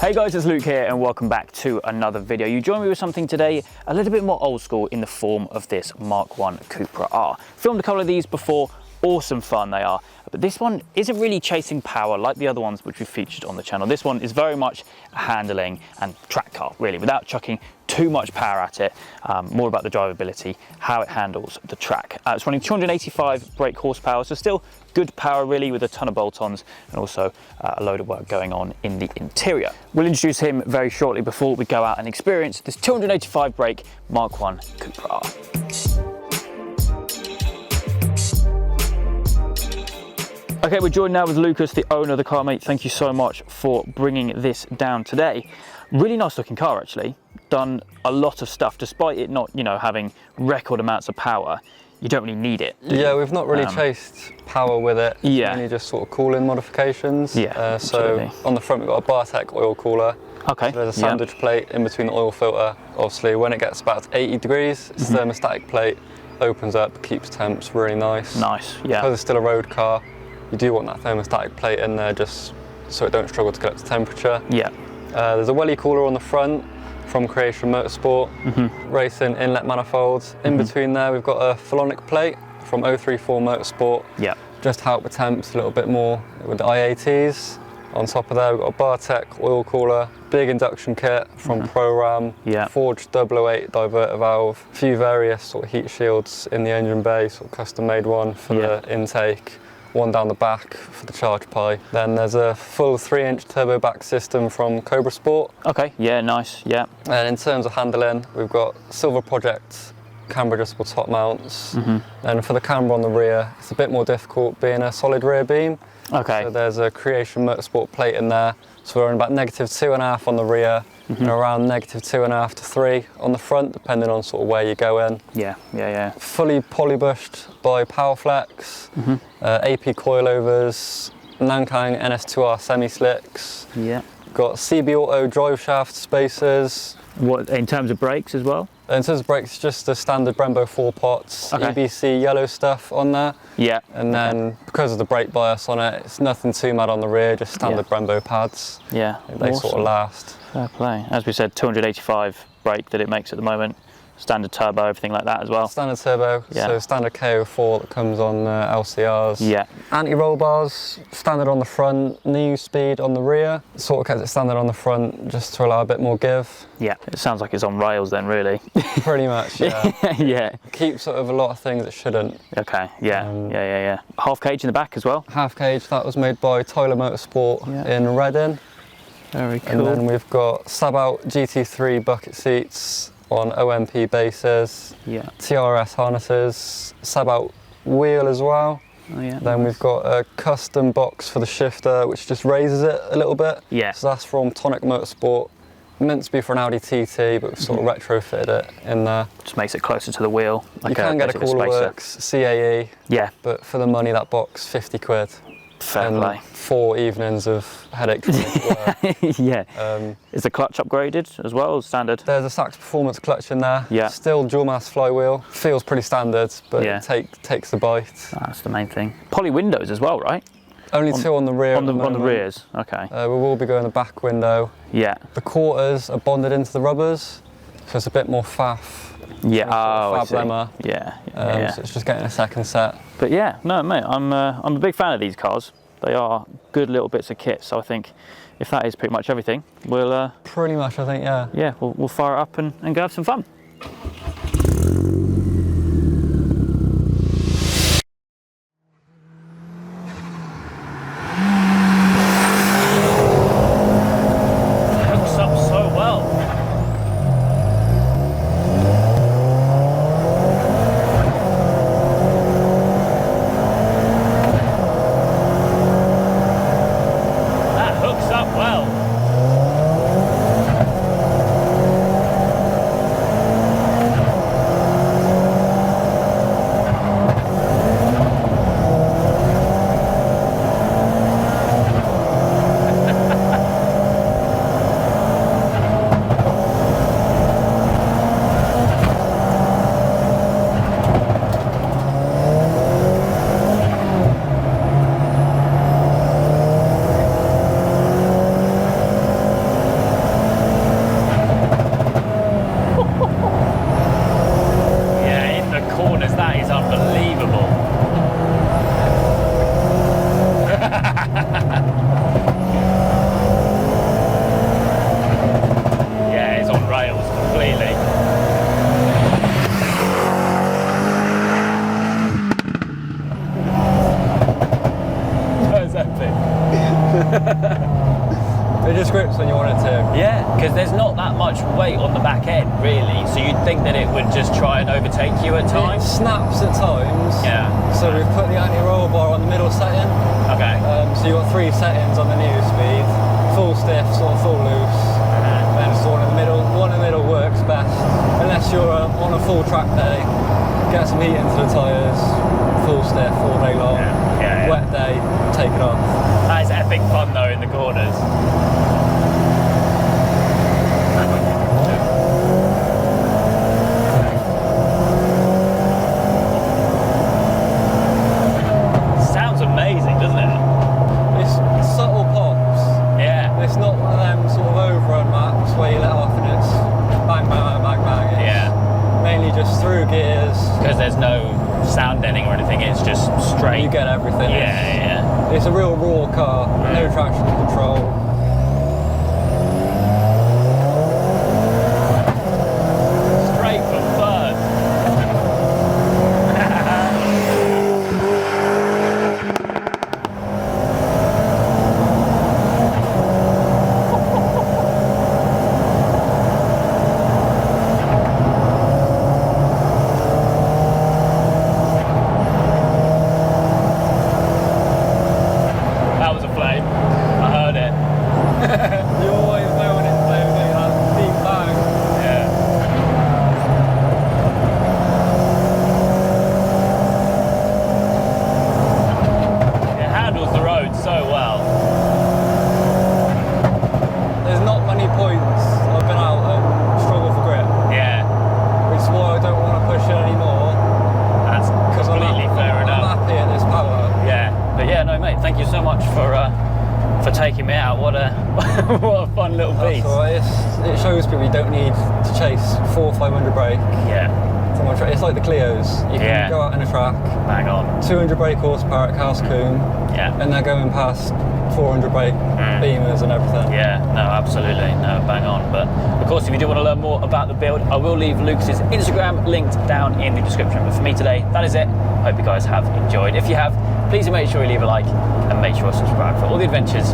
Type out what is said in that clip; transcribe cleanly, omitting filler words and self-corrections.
Hey guys, it's Luke here and welcome back to another video. You join me with something today a little bit more old school in the form of this MK1 Cupra R. Filmed a couple of these before, awesome fun they are, but this one isn't really chasing power like the other ones which we've featured on the channel. This one is very much a handling and track car really, without chucking too much power at it, more about the drivability, how it handles the track. It's running 285 brake horsepower, so still good power really with a ton of bolt-ons and also a load of work going on in the interior. We'll introduce him very shortly before we go out and experience this 285 brake MK1 Cupra R. Okay, we're joined now with Lucas, the owner of the car, mate. Thank you so much for bringing this down today. Really nice looking car actually. Done a lot of stuff, despite it not, having record amounts of power. You don't really need it. Yeah, we've not really chased power with it. Yeah. Only just sort of cooling modifications. Yeah, so on the front we've got a Bartec oil cooler. Okay. So there's a sandwich plate in between the oil filter. Obviously when it gets about 80 degrees, it's a thermostatic plate, opens up, keeps temps really nice. Nice, yeah. Because it's still a road car, you do want that thermostatic plate in there just so it don't struggle to get up to temperature. Yeah. There's a welly cooler on the front from Creation Motorsport, racing inlet manifolds. In between there we've got a Phalonic plate from 034 Motorsport, just to help with temps a little bit more with the IATs. On top of there we've got a Bartec oil cooler, big induction kit from ProRam, forged 008 diverter valve, a few various sort of heat shields in the engine bay, sort of custom made one for the intake, one down the back for the charge pie. Then there's a full 3-inch turbo back system from Cobra Sport. Okay, yeah, nice, yeah. And in terms of handling, we've got Silver Project camber adjustable top mounts. And for the camber on the rear, it's a bit more difficult being a solid rear beam. Okay. So there's a Creation Motorsport plate in there. So we're on about -2.5 on the rear and around -2.5 to 3 on the front, depending on sort of where you go in. Yeah. Fully polybushed by Powerflex, AP coilovers, Nankang NS2R semi-slicks. Yeah. Got CB Auto drive shaft spacers. What, in terms of brakes as well? In terms of brakes, just the standard Brembo 4 pots, EBC yellow stuff on there. Yeah. And then because of the brake bias on it, it's nothing too mad on the rear, just standard Brembo pads. Yeah. They sort of last. Fair play. As we said, 285 brake that it makes at the moment. Standard turbo, everything like that as well. Standard turbo, so standard KO4 that comes on LCRs. Yeah. Anti-roll bars, standard on the front, new speed on the rear. Sort of kept it standard on the front just to allow a bit more give. Yeah, it sounds like it's on rails then really. Pretty much, yeah. Yeah. Keeps sort of a lot of things it shouldn't. Okay, yeah. Half cage in the back as well? Half cage, that was made by Tyler Motorsport in Reading. Very cool. And then we've got Sabout GT3 bucket seats on OMP bases, TRS harnesses, Sabout wheel as well. Then we've got a custom box for the shifter which just raises it a little bit. So that's from Tonic Motorsport. Meant to be for an Audi TT, but we've sort of retrofitted it in there. Just makes it closer to the wheel. Like you can get a CoolerWorks CAE, but for the money that box, 50 quid. Fair play. 4 evenings of headache trying to work. Is the clutch upgraded as well, standard? There's a Sachs Performance clutch in there. Still dual mass flywheel. Feels pretty standard, but it takes the bite. That's the main thing. Poly windows as well, right? Only 2 on the rear. On the rears, okay. We will be going the back window. Yeah. The quarters are bonded into the rubbers, so it's a bit more faff. Yeah, fab lemma. So it's just getting a second set. But yeah, no mate, I'm a big fan of these cars. They are good little bits of kit, so I think if that is pretty much everything, we'll... pretty much, I think, yeah. Yeah, we'll fire it up and go have some fun. It just grips when you want it to. Yeah, because there's not that much weight on the back end, really. So you'd think that it would just try and overtake you at times. It snaps at times. Yeah. So we've put the anti-roll bar on the middle setting. Okay. So you've got 3 settings on the new speed. Full stiff, sort of full loose. And then sort of in the middle. One in the middle works best. Unless you're on a full track day, get some heat into the tyres, full stiff all day long. Yeah. Wet day, take it off. That is epic fun though in the corners. Sounds amazing, doesn't it? It's subtle pops. Yeah. It's not one of them sort of overrun maps where you let off and it's bang, bang, bang, bang. It's mainly just through gears. Because there's no sound deadening or anything, it's just straight. You get everything. Yeah. It's a real raw car, no traction control. Straight from first. That was a flame. I heard it. You always know when it's blowing, that deep bang. Yeah. It handles the road so well. There's not many points I've been out and struggle for grip. Yeah. Which is why I don't want to push it anymore. That's completely fair enough. I'm happy at this power. Yeah, but yeah, no, mate. Thank you so much for taking me out. What a what a fun little That's beast. all right. It shows people you don't need to chase 400 or 500 brake. Yeah, From a track. It's like the Clios. You can go out in a track, bang on. 200 brake horsepower at Cascoon, Yeah, and they're going past 400 brake beamers and everything. yeah, no, absolutely, no, bang on. But of course, if you do want to learn more about the build, I will leave Lucas's Instagram linked down in the description. But for me today, that is it. Hope you guys have enjoyed. If you have, please make sure you leave a like and make sure to subscribe for all the adventures